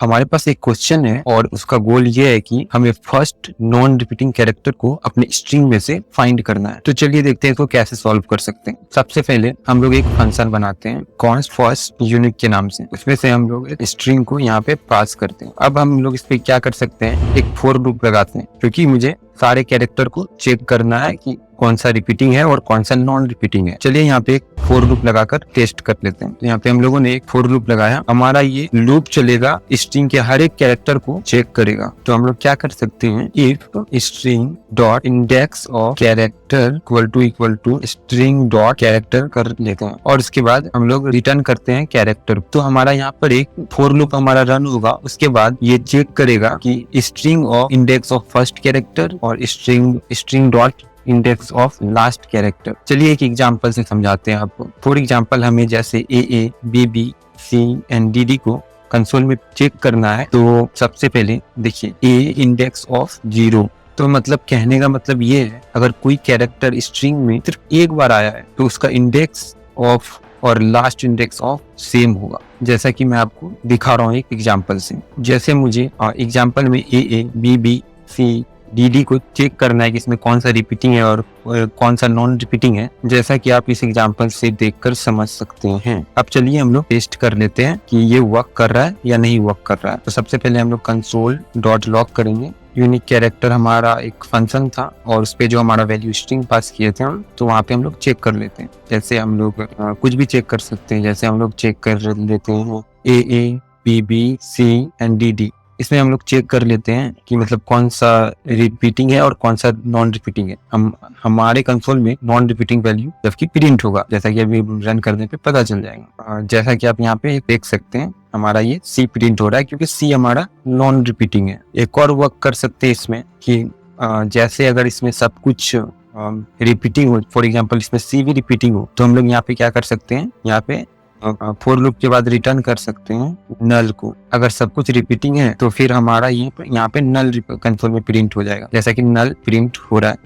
हमारे पास एक क्वेश्चन है और उसका गोल ये है कि हमें फर्स्ट नॉन रिपीटिंग कैरेक्टर को अपने स्ट्रिंग में से फाइंड करना है। तो चलिए देखते हैं इसको कैसे सॉल्व कर सकते हैं। सबसे पहले हम लोग एक फंक्शन बनाते हैं कॉन्स्ट फर्स्ट यूनिक के नाम से। उसमें से हम लोग एक स्ट्रिंग को यहाँ पे पास करते हैं। अब हम लोग इस पे क्या कर सकते हैं, एक फॉर लूप लगाते हैं, क्योंकि मुझे सारे कैरेक्टर को चेक करना है कि कौन सा रिपीटिंग है और कौन सा नॉन रिपीटिंग है। चलिए यहाँ पे एक फॉर लूप लगाकर टेस्ट कर लेते हैं। तो यहाँ पे हम लोगों ने एक फॉर लूप लगाया, हमारा ये लूप चलेगा, स्ट्रिंग के हर एक कैरेक्टर को चेक करेगा। तो हम लोग क्या कर सकते हैं, if string dot index of character equal to string dot character कर लेते हैं और उसके बाद हम लोग रिटर्न करते हैं कैरेक्टर। तो हमारा यहाँ पर एक फॉर लूप हमारा रन होगा, उसके बाद ये चेक करेगा कि string of index of first character और string dot index of last character. चलिए एक एग्जांपल से समझाते हैं आपको। फॉर एग्जांपल हमें जैसे A B B C and D को कंसोल में चेक करना है। तो सबसे पहले देखिए ए इंडेक्स ऑफ 0, तो मतलब कहने का मतलब ये है अगर कोई कैरेक्टर स्ट्रिंग में सिर्फ एक बार आया है तो उसका इंडेक्स ऑफ और लास्ट इंडेक्स ऑफ सेम होगा। जैसा कि मैं आपको दिखा रहा हूँ एक एग्जांपल से। जैसे मुझे एग्जांपल में A B B C D को चेक करना है कि इसमें कौन सा रिपीटिंग है और कौन सा नॉन रिपीटिंग है, जैसा कि आप इस एग्जांपल से देखकर समझ सकते हैं। अब चलिए हम लोग टेस्ट कर लेते हैं कि ये वर्क कर रहा है या नहीं वर्क कर रहा है। तो सबसे पहले हम लोग कंसोल डॉट लॉग करेंगे। यूनिक कैरेक्टर हमारा एक फंक्शन था और उस पे जो हमारा वैल्यू स्ट्रिंग पास किए थे हम, तो वहाँ पे हम लोग चेक कर लेते हैं। जैसे हम लोग कुछ भी चेक कर सकते हैं। जैसे हम लोग चेक कर लेते हैं A B B C and D. इसमें हम लोग चेक कर लेते हैं कि मतलब कौन सा रिपीटिंग है और कौन सा नॉन रिपीटिंग है। हमारे कंसोल में नॉन रिपीटिंग वैल्यू जबकि प्रिंट होगा, जैसा कि अभी रन करने पे पता चल जाएगा। जैसा कि आप यहाँ पे देख सकते हैं हमारा ये सी प्रिंट हो रहा है, क्योंकि सी हमारा नॉन रिपीटिंग है। एक और वर्क कर सकते हैं इसमें कि जैसे अगर इसमें सब कुछ रिपीटिंग हो, फॉर एग्जाम्पल इसमें सी भी रिपीटिंग हो, तो हम लोग यहाँ पे क्या कर सकते हैं, यहाँ पे फॉर लूप के बाद रिटर्न कर सकते हैं नल को। अगर सब कुछ रिपीटिंग है तो फिर हमारा यहाँ पे नल कंसोल में प्रिंट हो जाएगा, जैसा कि नल प्रिंट हो रहा है।